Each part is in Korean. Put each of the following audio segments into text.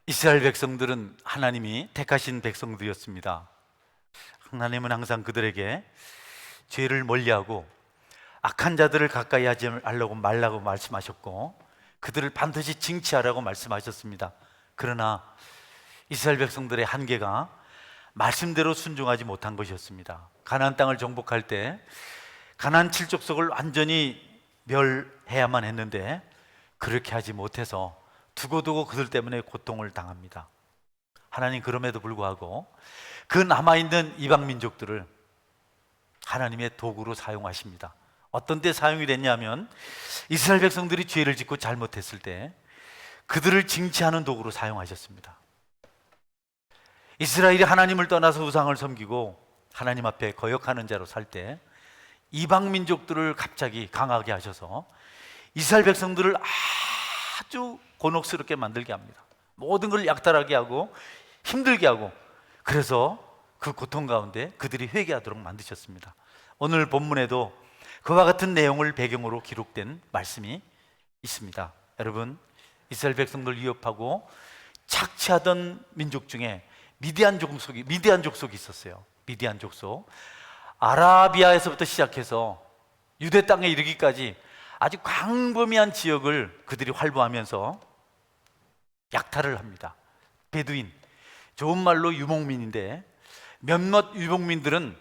이스라엘 백성들은 하나님이 택하신 백성들이었습니다. 하나님은 항상 그들에게 죄를 멀리하고 악한 자들을 가까이 하지 말라고 말씀하셨고, 그들을 반드시 징치하라고 말씀하셨습니다. 그러나 이스라엘 백성들의 한계가 말씀대로 순종하지 못한 것이었습니다. 가나안 땅을 정복할 때 가나안 7족속을 완전히 멸해야만 했는데 그렇게 하지 못해서 두고두고 그들 때문에 고통을 당합니다. 하나님 그럼에도 불구하고 그 남아있는 이방 민족들을 하나님의 도구로 사용하십니다. 어떤 때 사용이 됐냐면, 이스라엘 백성들이 죄를 짓고 잘못했을 때 그들을 징치하는 도구로 사용하셨습니다. 이스라엘이 하나님을 떠나서 우상을 섬기고 하나님 앞에 거역하는 자로 살 때 이방 민족들을 갑자기 강하게 하셔서 이스라엘 백성들을 아주 곤혹스럽게 만들게 합니다. 모든 걸 약탈하게 하고 힘들게 하고, 그래서 그 고통 가운데 그들이 회개하도록 만드셨습니다. 오늘 본문에도 그와 같은 내용을 배경으로 기록된 말씀이 있습니다. 여러분, 이스라엘 백성들 위협하고 착취하던 민족 중에 미디안 족속이 있었어요. 미디안 족속, 아라비아에서부터 시작해서 유대 땅에 이르기까지 아주 광범위한 지역을 그들이 활보하면서 약탈을 합니다. 베두인, 좋은 말로 유목민인데, 몇몇 유목민들은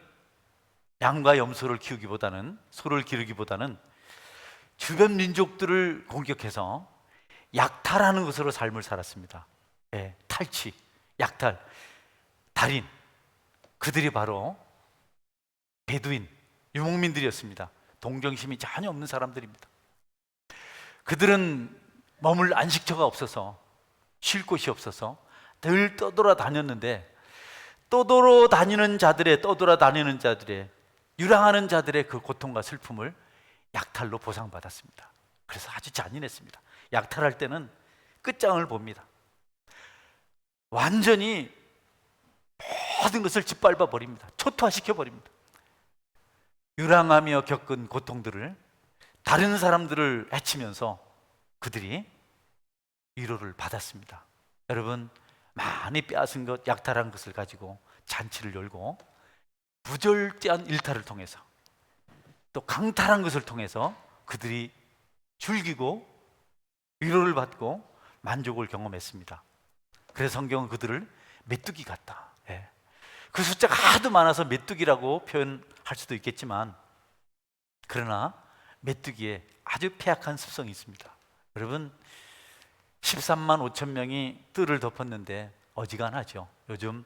양과 염소를 키우기보다는, 소를 기르기보다는 주변 민족들을 공격해서 약탈하는 것으로 삶을 살았습니다. 탈취, 약탈, 달인, 그들이 바로 베두인, 유목민들이었습니다. 동정심이 전혀 없는 사람들입니다. 그들은 머물 안식처가 없어서, 쉴 곳이 없어서 늘 떠돌아다니는 자들의 유랑하는 자들의 그 고통과 슬픔을 약탈로 보상받았습니다. 그래서 아주 잔인했습니다. 약탈할 때는 끝장을 봅니다. 완전히 모든 것을 짓밟아 버립니다. 초토화시켜 버립니다. 유랑하며 겪은 고통들을 다른 사람들을 해치면서 그들이 위로를 받았습니다. 여러분, 많이 빼앗은 것, 약탈한 것을 가지고 잔치를 열고 무절제한 일탈을 통해서, 또 강탈한 것을 통해서 그들이 즐기고 위로를 받고 만족을 경험했습니다. 그래서 성경은 그들을 메뚜기 같다. 그 숫자가 하도 많아서 메뚜기라고 표현할 수도 있겠지만, 그러나 메뚜기에 아주 폐악한 습성이 있습니다. 여러분, 13만 5천 명이 뜰을 덮었는데 어지간하죠. 요즘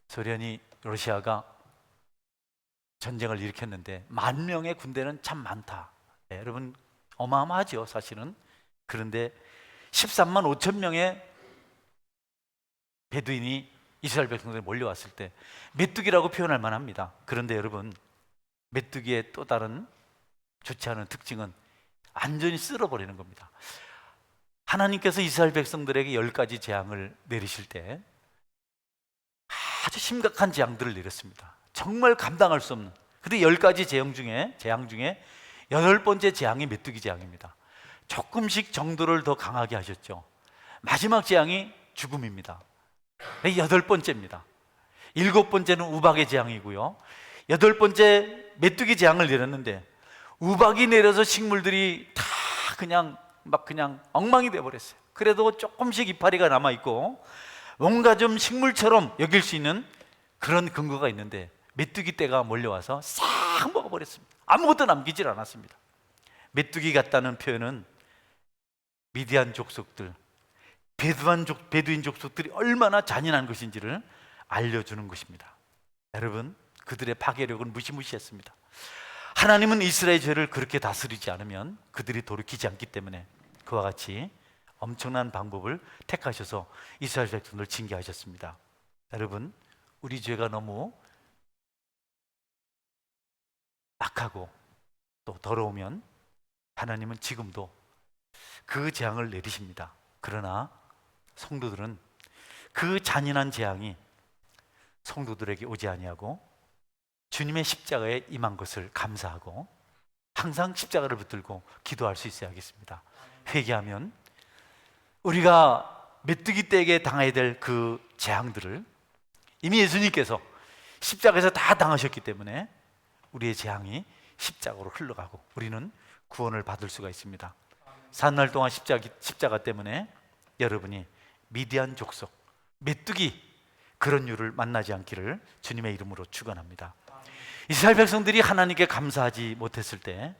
소련이, 러시아가 전쟁을 일으켰는데 10,000명의 군대는 참 많다. 여러분, 어마어마하죠, 사실은. 그런데 13만 5천 명의 베두인이 이스라엘 백성들이 몰려왔을 때 메뚜기라고 표현할 만합니다. 그런데 여러분, 메뚜기의 또 다른 좋지 않은 특징은 완전히 쓸어버리는 겁니다. 하나님께서 이스라엘 백성들에게 10가지 재앙을 내리실 때 아주 심각한 재앙들을 내렸습니다. 정말 감당할 수 없는. 근데 10가지 재앙 중에 8번째 재앙이 메뚜기 재앙입니다. 조금씩 정도를 더 강하게 하셨죠. 마지막 재앙이 죽음입니다. 8번째입니다. 7번째는 우박의 재앙이고요, 8번째 메뚜기 재앙을 내렸는데 우박이 내려서 식물들이 다 그냥 엉망이 되어버렸어요. 그래도 조금씩 이파리가 남아있고 뭔가 좀 식물처럼 여길 수 있는 그런 근거가 있는데 메뚜기 떼가 몰려와서 싹 먹어버렸습니다. 아무것도 남기질 않았습니다. 메뚜기 같다는 표현은 미디안 족속들, 베두인 족속들이 얼마나 잔인한 것인지를 알려주는 것입니다. 여러분, 그들의 파괴력은 무시무시했습니다. 하나님은 이스라엘의 죄를 그렇게 다스리지 않으면 그들이 돌이키지 않기 때문에 그와 같이 엄청난 방법을 택하셔서 이스라엘 백성들을 징계하셨습니다. 여러분, 우리 죄가 너무 악하고 또 더러우면 하나님은 지금도 그 재앙을 내리십니다. 그러나 성도들은 그 잔인한 재앙이 성도들에게 오지 아니하고 주님의 십자가에 임한 것을 감사하고 항상 십자가를 붙들고 기도할 수 있어야겠습니다. 회개하면 우리가 메뚜기 떼게 당해야 될 그 재앙들을 이미 예수님께서 십자가에서 다 당하셨기 때문에 우리의 재앙이 십자가로 흘러가고 우리는 구원을 받을 수가 있습니다. 사날 동안 십자가 때문에 여러분이 미디안 족속, 메뚜기 그런 유를 만나지 않기를 주님의 이름으로 축원합니다. 이스라엘 백성들이 하나님께 감사하지 못했을 때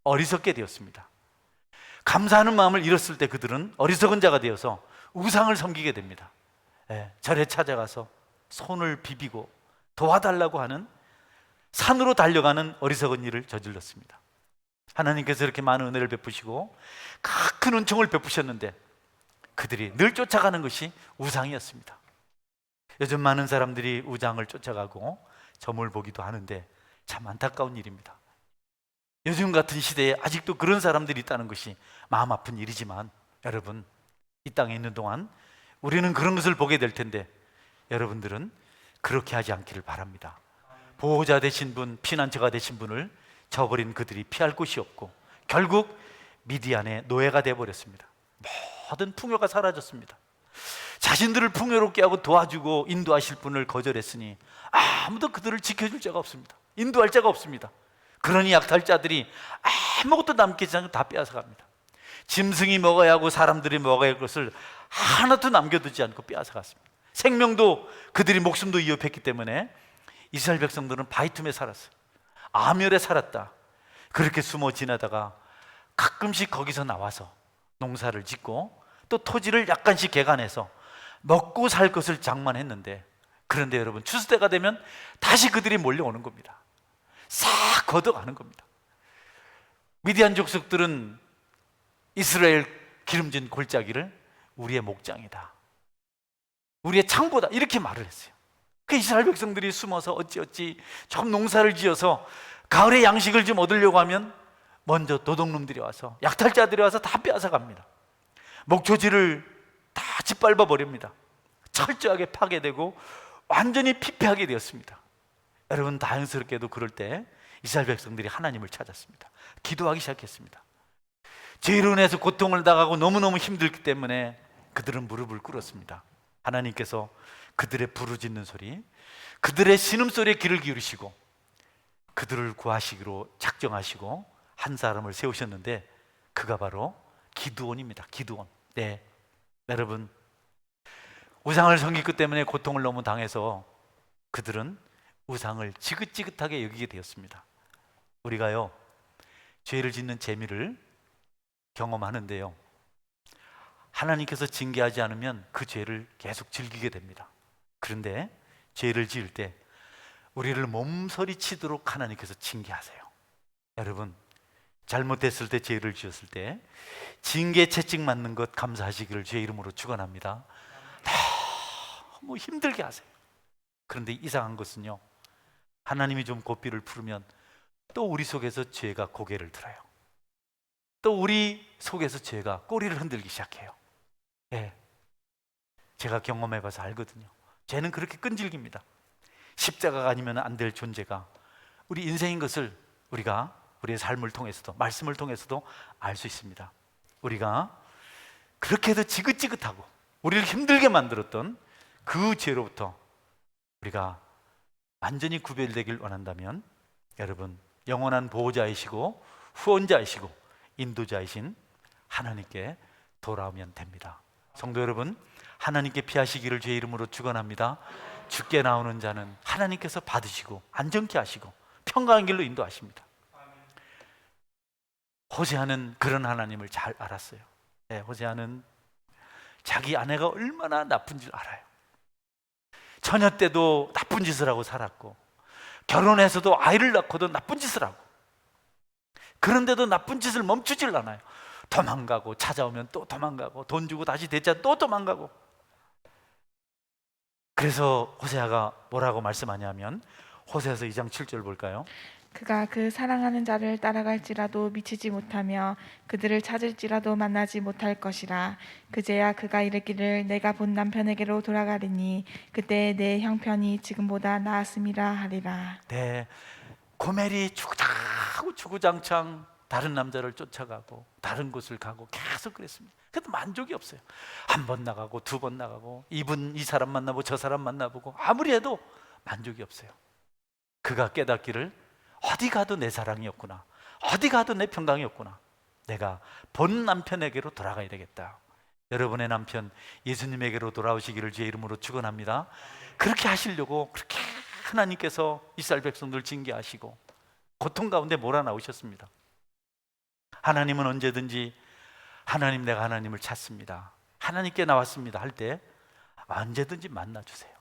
어리석게 되었습니다. 감사하는 마음을 잃었을 때 그들은 어리석은 자가 되어서 우상을 섬기게 됩니다. 절에 찾아가서 손을 비비고 도와달라고 하는, 산으로 달려가는 어리석은 일을 저질렀습니다. 하나님께서 이렇게 많은 은혜를 베푸시고 큰 은총을 베푸셨는데 그들이 늘 쫓아가는 것이 우상이었습니다. 요즘 많은 사람들이 우상을 쫓아가고 점을 보기도 하는데 참 안타까운 일입니다. 요즘 같은 시대에 아직도 그런 사람들이 있다는 것이 마음 아픈 일이지만, 여러분, 이 땅에 있는 동안 우리는 그런 것을 보게 될 텐데 여러분들은 그렇게 하지 않기를 바랍니다. 보호자 되신 분, 피난처가 되신 분을 저버린 그들이 피할 곳이 없고 결국 미디안의 노예가 되어버렸습니다. 모든 풍요가 사라졌습니다. 자신들을 풍요롭게 하고 도와주고 인도하실 분을 거절했으니 아무도 그들을 지켜줄 자가 없습니다. 인도할 자가 없습니다. 그러니 약탈자들이 아무것도 남기지 않고 다 빼앗아갑니다. 짐승이 먹어야 하고 사람들이 먹어야 할 것을 하나도 남겨두지 않고 빼앗아갔습니다. 생명도 그들이 목숨도 위협했기 때문에 이스라엘 백성들은 바위 틈에 살았어요. 암열에 살았다. 그렇게 숨어 지나다가 가끔씩 거기서 나와서 농사를 짓고 또 토지를 약간씩 개간해서 먹고 살 것을 장만했는데, 그런데 여러분, 추수 때가 되면 다시 그들이 몰려오는 겁니다. 싹 걷어가는 겁니다. 미디안 족속들은 이스라엘 기름진 골짜기를 우리의 목장이다, 우리의 창고다, 이렇게 말을 했어요. 그 이스라엘 백성들이 숨어서 어찌어찌 좀 농사를 지어서 가을에 양식을 좀 얻으려고 하면 먼저 도둑놈들이 와서, 약탈자들이 와서 다 빼앗아 갑니다. 목초지를 다 짓밟아 버립니다. 철저하게 파괴되고 완전히 피폐하게 되었습니다. 여러분, 다행스럽게도 그럴 때 이스라엘 백성들이 하나님을 찾았습니다. 기도하기 시작했습니다. 죄로 인해서 고통을 당하고 너무너무 힘들기 때문에 그들은 무릎을 꿇었습니다. 하나님께서 그들의 부르짖는 소리, 그들의 신음소리에 귀를 기울이시고 그들을 구하시기로 작정하시고 한 사람을 세우셨는데 그가 바로 기드온입니다. 기드온. 네, 여러분, 우상을 섬기기 때문에 고통을 너무 당해서 그들은 우상을 지긋지긋하게 여기게 되었습니다. 우리가요, 죄를 짓는 재미를 경험하는데요, 하나님께서 징계하지 않으면 그 죄를 계속 즐기게 됩니다. 그런데 죄를 지을 때 우리를 몸서리치도록 하나님께서 징계하세요. 여러분, 잘못했을 때, 죄를 지었을 때 징계 채찍 맞는 것 감사하시기를 주의 이름으로 축원합니다. 너무 힘들게 하세요. 그런데 이상한 것은요, 하나님이 좀 고삐를 풀으면 또 우리 속에서 죄가 고개를 들어요. 또 우리 속에서 죄가 꼬리를 흔들기 시작해요. 네, 제가 경험해봐서 알거든요. 죄는 그렇게 끈질깁니다. 십자가가 아니면 안 될 존재가 우리 인생인 것을 우리가 우리의 삶을 통해서도, 말씀을 통해서도 알 수 있습니다. 우리가 그렇게 해도 지긋지긋하고 우리를 힘들게 만들었던 그 죄로부터 우리가 완전히 구별되길 원한다면, 여러분, 영원한 보호자이시고 후원자이시고 인도자이신 하나님께 돌아오면 됩니다. 성도 여러분, 하나님께 피하시기를 주의 이름으로 축원합니다. 죽게 나오는 자는 하나님께서 받으시고 안정케 하시고 평강한 길로 인도하십니다. 호세아는 그런 하나님을 잘 알았어요. 네, 호세아는 자기 아내가 얼마나 나쁜 줄 알아요. 처녀 때도 나쁜 짓을 하고 살았고, 결혼해서도 아이를 낳고도 나쁜 짓을 하고, 그런데도 나쁜 짓을 멈추질 않아요. 도망가고, 찾아오면 또 도망가고, 돈 주고 다시 대짜 또 도망가고. 그래서 호세아가 뭐라고 말씀하냐면, 호세아서 2장 7절 볼까요? 그가 그 사랑하는 자를 따라갈지라도 미치지 못하며 그들을 찾을지라도 만나지 못할 것이라. 그제야 그가 이르기를 내가 본 남편에게로 돌아가리니 그때 내 형편이 지금보다 나았음이라 하리라. 네, 고멜이 주구장창 다른 남자를 쫓아가고 다른 곳을 가고 계속 그랬습니다. 그래도 만족이 없어요. 한 번 나가고 두 번 나가고 이 사람 만나보고 저 사람 만나보고 아무리 해도 만족이 없어요. 그가 깨닫기를 어디 가도 내 사랑이었구나, 어디 가도 내 평강이었구나, 내가 본 남편에게로 돌아가야 되겠다. 여러분의 남편 예수님에게로 돌아오시기를 주의 이름으로 축원합니다. 그렇게 하시려고 그렇게 하나님께서 이스라엘 백성들 징계하시고 고통 가운데 몰아넣으셨습니다. 하나님은 언제든지 하나님, 내가 하나님을 찾습니다, 하나님께 나왔습니다 할 때 언제든지 만나주세요.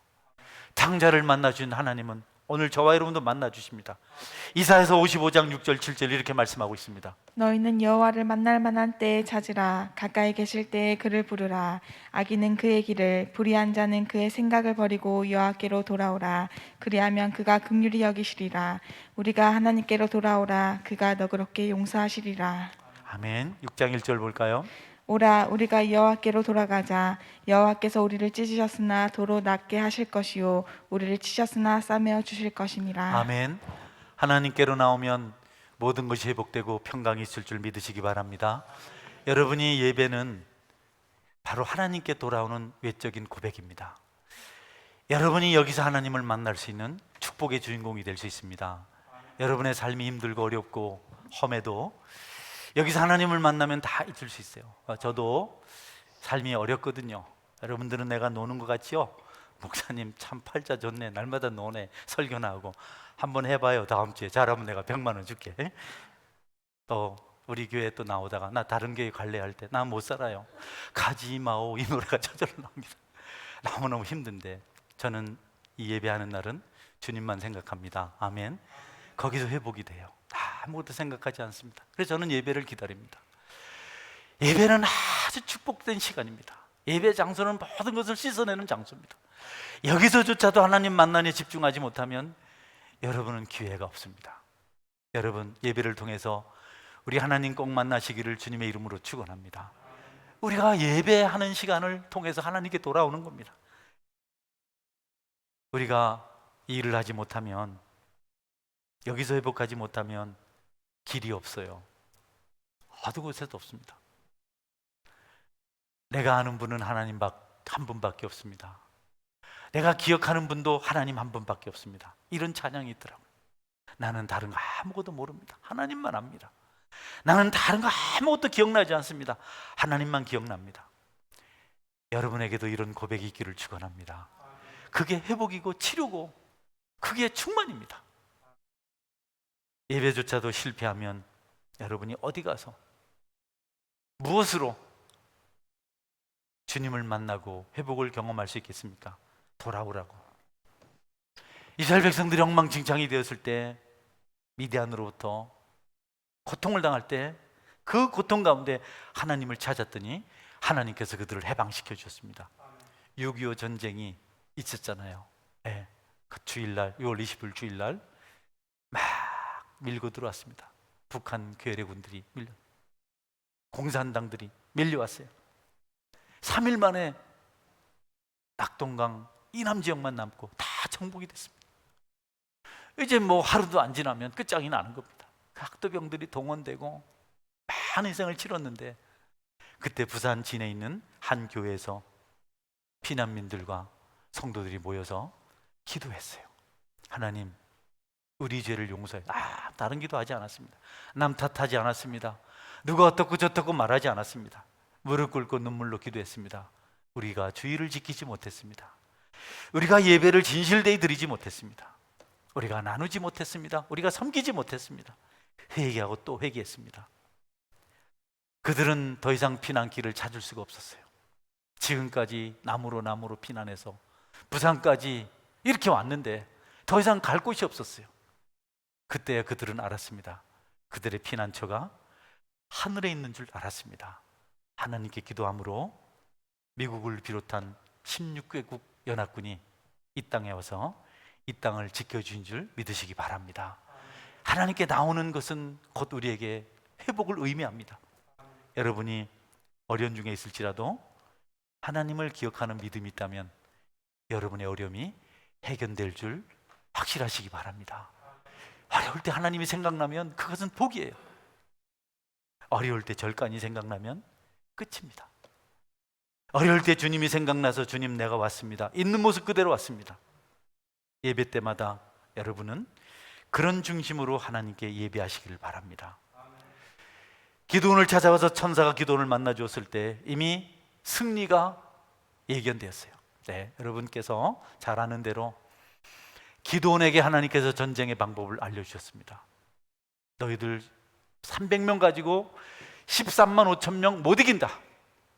장자를 만나주신 하나님은 오늘 저와 여러분도 만나주십니다. 이사야서 55장 6절 7절 이렇게 말씀하고 있습니다. 너희는 여호와를 만날 만한 때에 찾으라. 가까이 계실 때에 그를 부르라. 악인은 그의 길을, 불의한 자는 그의 생각을 버리고 여호와께로 돌아오라. 그리하면 그가 긍휼히 여기시리라. 우리가 하나님께로 돌아오라. 그가 너그럽게 용서하시리라. 아멘. 6장 1절 볼까요? 오라, 우리가 여호와께로 돌아가자. 여호와께서 우리를 찢으셨으나 도로 낫게 하실 것이요 우리를 치셨으나 싸매어 주실 것이니라. 아멘. 하나님께로 나오면 모든 것이 회복되고 평강이 있을 줄 믿으시기 바랍니다. 여러분이 예배는 바로 하나님께 돌아오는 외적인 고백입니다. 여러분이 여기서 하나님을 만날 수 있는 축복의 주인공이 될 수 있습니다. 여러분의 삶이 힘들고 어렵고 험해도 여기서 하나님을 만나면 다 잊을 수 있어요. 저도 삶이 어렵거든요. 여러분들은 내가 노는 것 같지요? 목사님 참 팔자 좋네, 날마다 노네, 설교나 하고. 한번 해봐요. 다음 주에 잘하면 내가 100만 원 줄게. 또 우리 교회 또 나오다가 나 다른 교회 갈래 할 때 나 못 살아요, 가지 마오, 이 노래가 저절로 나옵니다. 너무너무 힘든데 저는 이 예배하는 날은 주님만 생각합니다. 아멘. 거기서 회복이 돼요. 아무것도 생각하지 않습니다. 그래서 저는 예배를 기다립니다. 예배는 아주 축복된 시간입니다. 예배 장소는 모든 것을 씻어내는 장소입니다. 여기서조차도 하나님 만남에 집중하지 못하면 여러분은 기회가 없습니다. 여러분, 예배를 통해서 우리 하나님 꼭 만나시기를 주님의 이름으로 축원합니다. 우리가 예배하는 시간을 통해서 하나님께 돌아오는 겁니다. 우리가 이 일을 하지 못하면, 여기서 회복하지 못하면 길이 없어요. 어느 곳에도 없습니다. 내가 아는 분은 하나님 한 분밖에 없습니다. 내가 기억하는 분도 하나님 한 분밖에 없습니다. 이런 찬양이 있더라고요. 나는 다른 거 아무것도 모릅니다. 하나님만 압니다. 나는 다른 거 아무것도 기억나지 않습니다. 하나님만 기억납니다. 여러분에게도 이런 고백이 있기를 축원합니다. 그게 회복이고 치료고 그게 충만입니다. 예배조차도 실패하면 여러분이 어디 가서 무엇으로 주님을 만나고 회복을 경험할 수 있겠습니까? 돌아오라고. 이스라엘 백성들이 엉망진창이 되었을 때, 미디안으로부터 고통을 당할 때 그 고통 가운데 하나님을 찾았더니 하나님께서 그들을 해방시켜 주셨습니다. 6.25 전쟁이 있었잖아요. 네. 그 주일날, 6월 20일 주일날 막 밀고 들어왔습니다. 북한 괴뢰군들이 공산당들이 밀려왔어요. 3일 만에 낙동강 이남 지역만 남고 다 정복이 됐습니다. 이제 뭐 하루도 안 지나면 끝장이 나는 겁니다. 학도병들이 동원되고 많은 희생을 치렀는데, 그때 부산 진에 있는 한 교회에서 피난민들과 성도들이 모여서 기도했어요. 하나님, 우리 죄를 용서해. 다른 기도하지 않았습니다. 남 탓하지 않았습니다. 누가 어떻고 저떻고 말하지 않았습니다. 무릎 꿇고 눈물로 기도했습니다. 우리가 주의를 지키지 못했습니다. 우리가 예배를 진실되이 드리지 못했습니다. 우리가 나누지 못했습니다. 우리가 섬기지 못했습니다. 회개하고 또 회개했습니다. 그들은 더 이상 피난길을 찾을 수가 없었어요. 지금까지 나무로 피난해서 부산까지 이렇게 왔는데 더 이상 갈 곳이 없었어요. 그때 그들은 알았습니다. 그들의 피난처가 하늘에 있는 줄 알았습니다. 하나님께 기도함으로 미국을 비롯한 16개국 연합군이 이 땅에 와서 이 땅을 지켜주신 줄 믿으시기 바랍니다. 하나님께 나오는 것은 곧 우리에게 회복을 의미합니다. 여러분이 어려움 중에 있을지라도 하나님을 기억하는 믿음이 있다면 여러분의 어려움이 해결될 줄 확실하시기 바랍니다. 어려울 때 하나님이 생각나면 그것은 복이에요. 어려울 때 절간이 생각나면 끝입니다. 어려울 때 주님이 생각나서 주님 내가 왔습니다. 있는 모습 그대로 왔습니다. 예배 때마다 여러분은 그런 중심으로 하나님께 예배하시길 바랍니다. 기드온을 찾아와서 천사가 기드온을 만나 주었을 때 이미 승리가 예견되었어요. 네, 여러분께서 잘 아는 대로 기드온에게 하나님께서 전쟁의 방법을 알려주셨습니다. 너희들 300명 가지고 13만 5천 명 못 이긴다.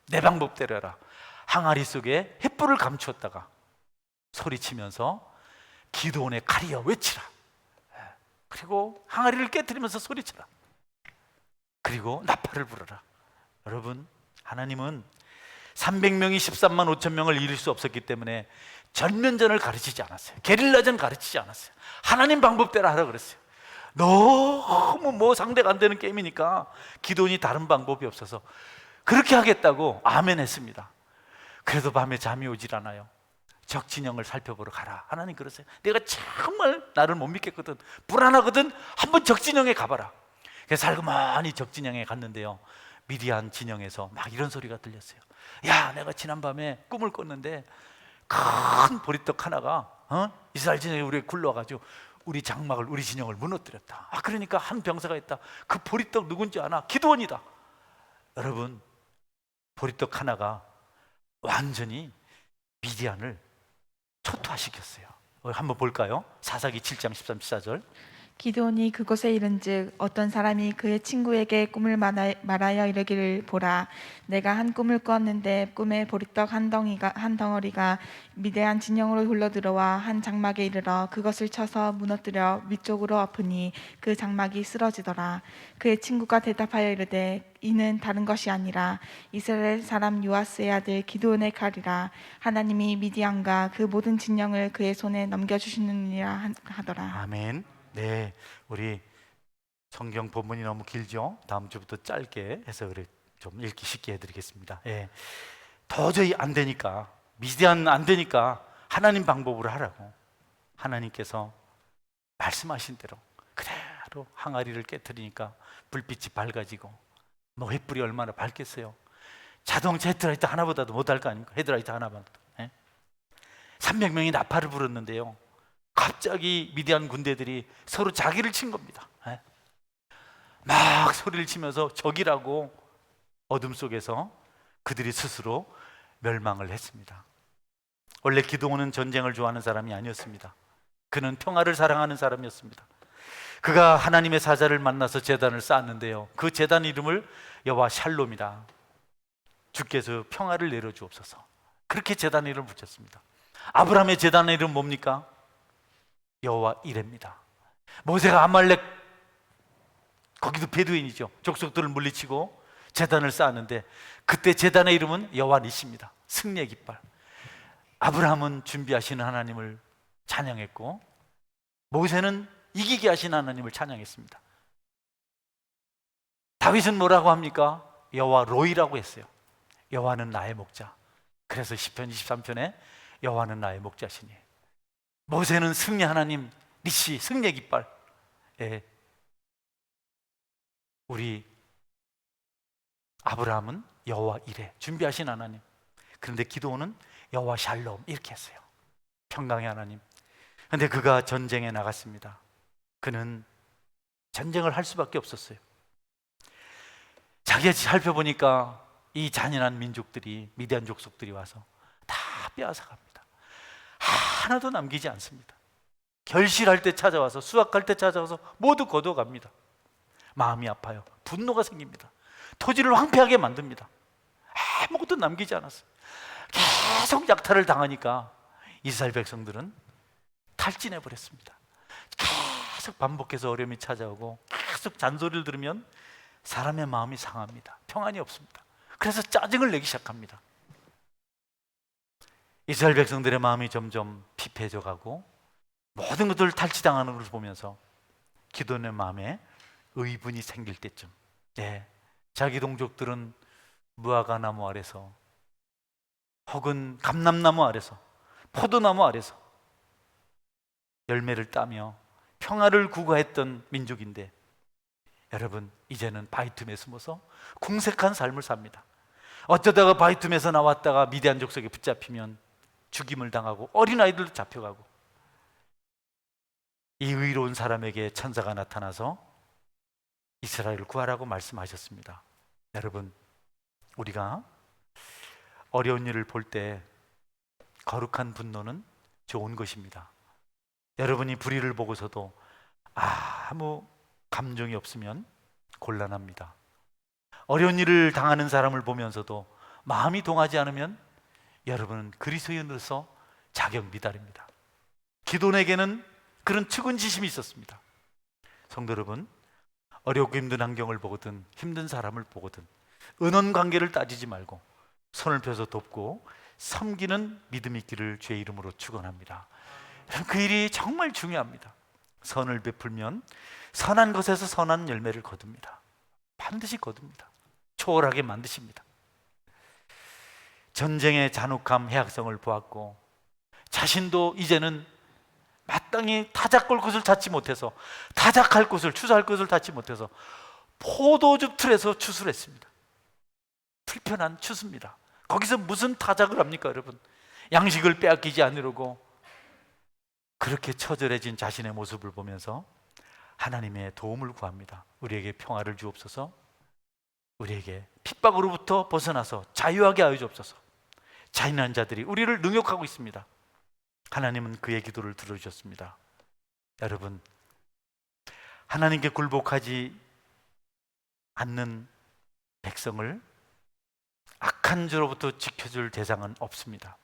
내 방법대로 해라. 항아리 속에 횃불을 감추었다가 소리치면서 기드온의 칼이여 외치라. 그리고 항아리를 깨뜨리면서 소리쳐라. 그리고 나팔을 불어라. 여러분, 하나님은 300명이 13만 5천 명을 이길 수 없었기 때문에 전면전을 가르치지 않았어요. 게릴라전 가르치지 않았어요. 하나님 방법대로 하라 그랬어요. 너무 상대가 안 되는 게임이니까 기도원이 다른 방법이 없어서 그렇게 하겠다고 아멘 했습니다. 그래도 밤에 잠이 오질 않아요. 적 진영을 살펴보러 가라. 하나님 그러세요. 내가 정말 나를 못 믿겠거든, 불안하거든, 한번 적 진영에 가봐라. 그래서 살그머니 적 진영에 갔는데요, 미디안 진영에서 막 이런 소리가 들렸어요. 야, 내가 지난밤에 꿈을 꿨는데 큰 보리떡 하나가 이스라엘 진영에 우리에 굴러가지고 우리 장막을, 우리 진영을 무너뜨렸다. 그러니까 한 병사가 있다. 그 보리떡 누군지 아나? 기드온이다. 여러분, 보리떡 하나가 완전히 미디안을 초토화시켰어요. 한번 볼까요? 사사기 7장 13, 14절. 기드온이 그곳에 이른즉 어떤 사람이 그의 친구에게 꿈을 말하여 이르기를, 보라, 내가 한 꿈을 꾸었는데 꿈에 보리떡 한 덩어리가 미대한 진영으로 굴러들어와 한 장막에 이르러 그것을 쳐서 무너뜨려 위쪽으로 엎으니 그 장막이 쓰러지더라. 그의 친구가 대답하여 이르되 이는 다른 것이 아니라 이스라엘 사람 요아스의 아들 기드온의 칼이라. 하나님이 미디안과 그 모든 진영을 그의 손에 넘겨주시느니라 하더라. 아멘. 네, 우리 성경 본문이 너무 길죠? 다음 주부터 짧게 해서 좀 읽기 쉽게 해드리겠습니다. 예. 도저히 안 되니까, 미디안 안 되니까 하나님 방법으로 하라고 하나님께서 말씀하신 대로 그대로 항아리를 깨뜨리니까 불빛이 밝아지고, 뭐 횃불이 얼마나 밝겠어요. 자동차 헤드라이트 하나보다도 못할 거 아닙니까? 헤드라이트 하나만. 예? 300명이 나팔을 불었는데요, 갑자기 미디안 군대들이 서로 자기를 친 겁니다. 막 소리를 치면서 적이라고 어둠 속에서 그들이 스스로 멸망을 했습니다. 원래 기드온은 전쟁을 좋아하는 사람이 아니었습니다. 그는 평화를 사랑하는 사람이었습니다. 그가 하나님의 사자를 만나서 제단을 쌓았는데요, 그 제단 이름을 여호와 샬롬이다. 주께서 평화를 내려주옵소서. 그렇게 제단 이름을 붙였습니다. 아브라함의 제단의 이름 뭡니까? 여호와 이레입니다. 모세가 아말렉, 거기도 베두인이죠, 족속들을 물리치고 제단을 쌓았는데 그때 제단의 이름은 여호와 니시입니다. 승리의 깃발. 아브라함은 준비하시는 하나님을 찬양했고 모세는 이기게 하신 하나님을 찬양했습니다. 다윗은 뭐라고 합니까? 여호와 로이라고 했어요. 여호와는 나의 목자. 그래서 시편 23편에 여호와는 나의 목자시니. 모세는 승리 하나님 니시, 승리의 깃발. 우리 아브라함은 여호와 이레, 준비하신 하나님. 그런데 기드온은 여호와 샬롬 이렇게 했어요. 평강의 하나님. 그런데 그가 전쟁에 나갔습니다. 그는 전쟁을 할 수밖에 없었어요. 자기가 살펴보니까 이 잔인한 민족들이, 미디안 족속들이 와서 다 빼앗아 갑니다. 하나도 남기지 않습니다. 결실할 때 찾아와서, 수확할 때 찾아와서 모두 거둬갑니다. 마음이 아파요. 분노가 생깁니다. 토지를 황폐하게 만듭니다. 아무것도 남기지 않았어요. 계속 약탈을 당하니까 이스라엘 백성들은 탈진해 버렸습니다. 계속 반복해서 어려움이 찾아오고 계속 잔소리를 들으면 사람의 마음이 상합니다. 평안이 없습니다. 그래서 짜증을 내기 시작합니다. 이스라엘 백성들의 마음이 점점 피폐해져 가고 모든 것들을 탈취당하는 것을 보면서 기드온의 마음에 의분이 생길 때쯤, 자기 동족들은 무화과 나무 아래서 혹은 감람나무 아래서, 포도나무 아래서 열매를 따며 평화를 구가했던 민족인데 여러분, 이제는 바위 틈에 숨어서 궁색한 삶을 삽니다. 어쩌다가 바위 틈에서 나왔다가 미디안 족속에 붙잡히면 죽임을 당하고 어린아이들도 잡혀가고, 이 의로운 사람에게 천사가 나타나서 이스라엘을 구하라고 말씀하셨습니다. 여러분, 우리가 어려운 일을 볼 때 거룩한 분노는 좋은 것입니다. 여러분이 불의를 보고서도 아무 감정이 없으면 곤란합니다. 어려운 일을 당하는 사람을 보면서도 마음이 동하지 않으면 여러분은 그리스도인으로서 자격 미달입니다. 기돈에게는 그런 측은지심이 있었습니다. 성도 여러분, 어렵고 힘든 환경을 보거든 힘든 사람을 보거든 은원 관계를 따지지 말고 손을 펴서 돕고 섬기는 믿음이 있기를 주의 이름으로 축원합니다. 그 일이 정말 중요합니다. 선을 베풀면 선한 것에서 선한 열매를 거둡니다. 반드시 거둡니다. 초월하게 만드십니다. 전쟁의 잔혹함, 해악성을 보았고 자신도 이제는 마땅히 타작할 곳을 찾지 못해서, 타작할 곳을, 추수할 곳을 찾지 못해서 포도즙 틀에서 추수를 했습니다. 불편한 추수입니다. 거기서 무슨 타작을 합니까, 여러분? 양식을 빼앗기지 않으려고 그렇게 처절해진 자신의 모습을 보면서 하나님의 도움을 구합니다. 우리에게 평화를 주옵소서, 우리에게 핍박으로부터 벗어나서 자유하게 하여 주옵소서. 잔인한 자들이 우리를 능욕하고 있습니다. 하나님은 그의 기도를 들어주셨습니다. 여러분, 하나님께 굴복하지 않는 백성을 악한 자로부터 지켜줄 대상은 없습니다.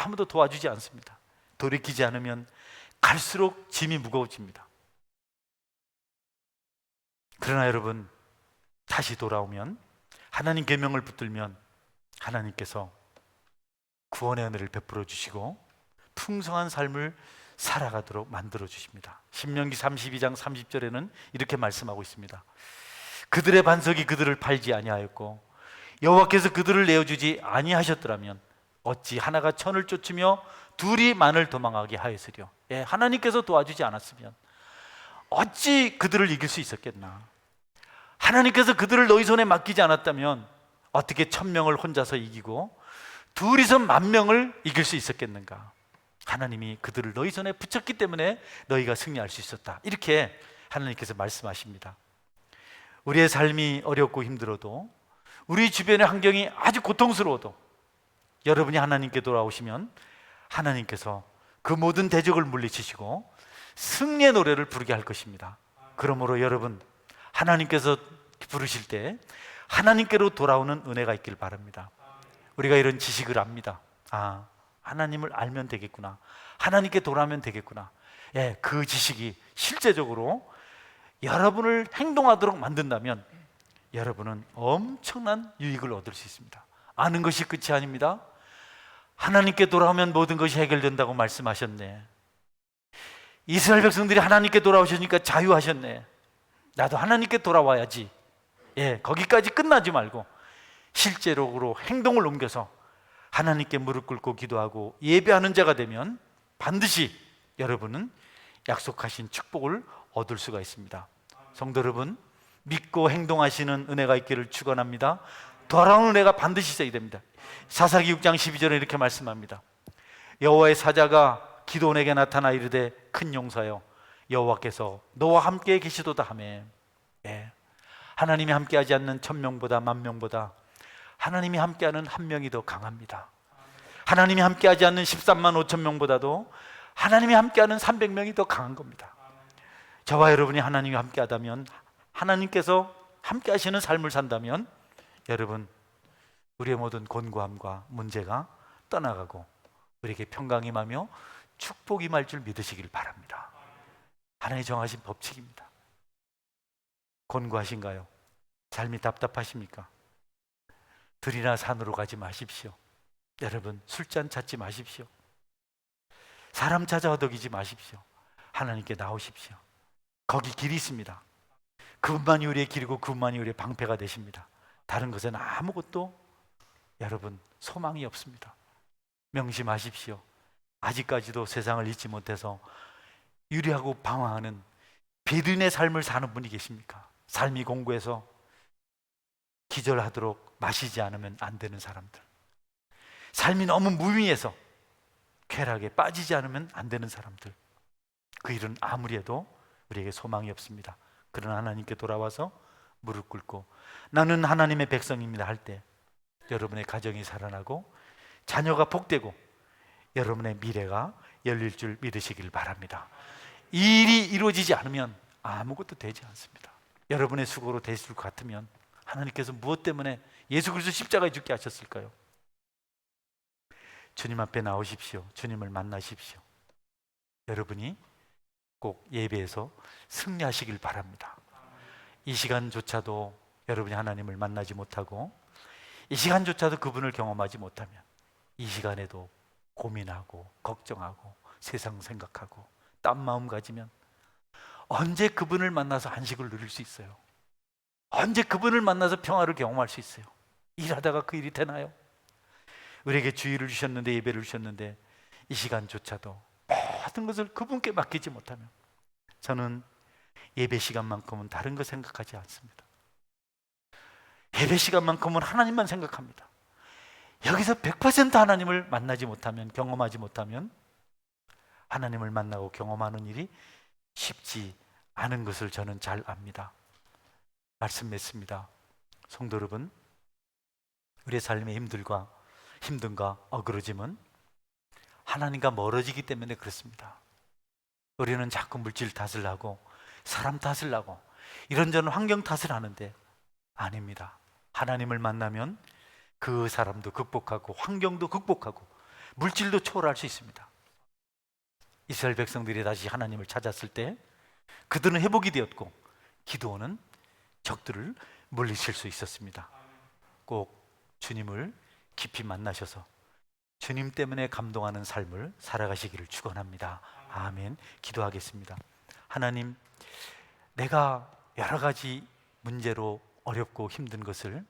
아무도 도와주지 않습니다. 돌이키지 않으면 갈수록 짐이 무거워집니다. 그러나 여러분, 다시 돌아오면, 하나님 계명을 붙들면 하나님께서 구원의 은혜를 베풀어 주시고 풍성한 삶을 살아가도록 만들어 주십니다. 신명기 32장 30절에는 이렇게 말씀하고 있습니다. 그들의 반석이 그들을 팔지 아니하였고 여호와께서 그들을 내어주지 아니하셨더라면 어찌 하나가 천을 쫓으며 둘이 만을 도망하게 하였으랴. 하나님께서 도와주지 않았으면 어찌 그들을 이길 수 있었겠나. 하나님께서 그들을 너희 손에 맡기지 않았다면 어떻게 1000명을 혼자서 이기고 둘이서 10,000명을 이길 수 있었겠는가. 하나님이 그들을 너희 손에 붙였기 때문에 너희가 승리할 수 있었다. 이렇게 하나님께서 말씀하십니다. 우리의 삶이 어렵고 힘들어도, 우리 주변의 환경이 아주 고통스러워도 여러분이 하나님께 돌아오시면 하나님께서 그 모든 대적을 물리치시고 승리의 노래를 부르게 할 것입니다. 그러므로 여러분, 하나님께서 부르실 때 하나님께로 돌아오는 은혜가 있길 바랍니다. 우리가 이런 지식을 압니다. 하나님을 알면 되겠구나, 하나님께 돌아오면 되겠구나. 그 지식이 실제적으로 여러분을 행동하도록 만든다면 여러분은 엄청난 유익을 얻을 수 있습니다. 아는 것이 끝이 아닙니다. 하나님께 돌아오면 모든 것이 해결된다고 말씀하셨네. 이스라엘 백성들이 하나님께 돌아오시니까 자유하셨네. 나도 하나님께 돌아와야지. 거기까지 끝나지 말고 실제적으로 행동을 옮겨서 하나님께 무릎 꿇고 기도하고 예배하는 자가 되면 반드시 여러분은 약속하신 축복을 얻을 수가 있습니다. 성도 여러분, 믿고 행동하시는 은혜가 있기를 축원합니다. 돌아오는 은혜가 반드시 있어야 됩니다. 사사기 6장 12절에 이렇게 말씀합니다. 여호와의 사자가 기드온에게 나타나 이르되 큰 용사여, 여호와께서 너와 함께 계시도다 하매. 하나님이 함께하지 않는 1000명보다 10,000명보다 하나님이 함께하는 1명이 더 강합니다. 하나님이 함께하지 않는 13만 5천 명보다도 하나님이 함께하는 300명이 더 강한 겁니다. 저와 여러분이 하나님이 함께하다면, 하나님께서 함께하시는 삶을 산다면 여러분, 우리의 모든 곤고함과 문제가 떠나가고 우리에게 평강이 임하며 축복이 임할 줄 믿으시길 바랍니다. 하나님이 정하신 법칙입니다. 곤고하신가요? 삶이 답답하십니까? 들이나 산으로 가지 마십시오. 여러분, 술잔 찾지 마십시오. 사람 찾아 허덕이지 마십시오. 하나님께 나오십시오. 거기 길이 있습니다. 그분만이 우리의 길이고 그분만이 우리의 방패가 되십니다. 다른 것은 아무것도 여러분 소망이 없습니다. 명심하십시오. 아직까지도 세상을 잊지 못해서 유리하고 방황하는 베두인의 삶을 사는 분이 계십니까? 삶이 공고해서 기절하도록 마시지 않으면 안 되는 사람들, 삶이 너무 무미해서 쾌락에 빠지지 않으면 안 되는 사람들, 그 일은 아무리 해도 우리에게 소망이 없습니다. 그러나 하나님께 돌아와서 무릎 꿇고 나는 하나님의 백성입니다 할 때 여러분의 가정이 살아나고 자녀가 복되고 여러분의 미래가 열릴 줄 믿으시길 바랍니다. 이 일이 이루어지지 않으면 아무것도 되지 않습니다. 여러분의 수고로 되실 것 같으면 하나님께서 무엇 때문에 예수 그리스도 십자가에 죽게 하셨을까요? 주님 앞에 나오십시오. 주님을 만나십시오. 여러분이 꼭 예배에서 승리하시길 바랍니다. 이 시간조차도 여러분이 하나님을 만나지 못하고 이 시간조차도 그분을 경험하지 못하면 이 시간에도 고민하고 걱정하고 세상 생각하고 딴 마음 가지면 언제 그분을 만나서 안식을 누릴 수 있어요? 언제 그분을 만나서 평화를 경험할 수 있어요? 일하다가 그 일이 되나요? 우리에게 주의를 주셨는데, 예배를 주셨는데 이 시간조차도 모든 것을 그분께 맡기지 못하면 저는 예배 시간만큼은 다른 거 생각하지 않습니다. 예배 시간만큼은 하나님만 생각합니다. 여기서 100% 하나님을 만나지 못하면, 경험하지 못하면 하나님을 만나고 경험하는 일이 쉽지 않은 것을 저는 잘 압니다. 말씀 맺습니다. 성도 여러분, 우리의 삶의 힘듦과 어그러짐은 하나님과 멀어지기 때문에 그렇습니다. 우리는 자꾸 물질 탓을 하고 사람 탓을 하고 이런저런 환경 탓을 하는데 아닙니다. 하나님을 만나면 그 사람도 극복하고 환경도 극복하고 물질도 초월할 수 있습니다. 이스라엘 백성들이 다시 하나님을 찾았을 때 그들은 회복이 되었고 기드온은 적들을 물리칠 수 있었습니다. 꼭 주님을 깊이 만나셔서 주님 때문에 감동하는 삶을 살아가시기를 축원합니다. 아멘. 기도하겠습니다. 하나님, 내가 여러 가지 문제로 어렵고 힘든 것을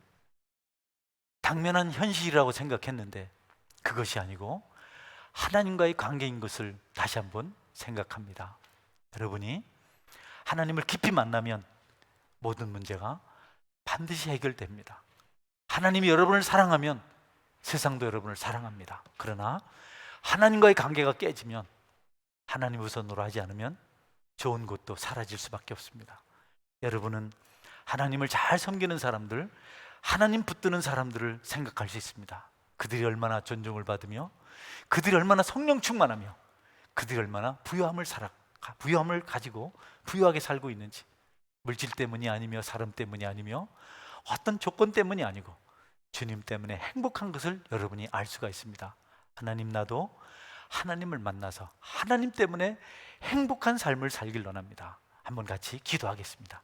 당면한 현실이라고 생각했는데 그것이 아니고 하나님과의 관계인 것을 다시 한번 생각합니다. 여러분이 하나님을 깊이 만나면 모든 문제가 반드시 해결됩니다. 하나님이 여러분을 사랑하면 세상도 여러분을 사랑합니다. 그러나 하나님과의 관계가 깨지면, 하나님 우선으로 하지 않으면 좋은 것도 사라질 수밖에 없습니다. 여러분은 하나님을 잘 섬기는 사람들, 하나님 붙드는 사람들을 생각할 수 있습니다. 그들이 얼마나 존중을 받으며 그들이 얼마나 성령 충만하며 그들이 얼마나 부유함을 가지고 부유하게 살고 있는지, 물질 때문이 아니며 사람 때문이 아니며 어떤 조건 때문이 아니고 주님 때문에 행복한 것을 여러분이 알 수가 있습니다. 하나님, 나도 하나님을 만나서 하나님 때문에 행복한 삶을 살길 원합니다. 한번 같이 기도하겠습니다.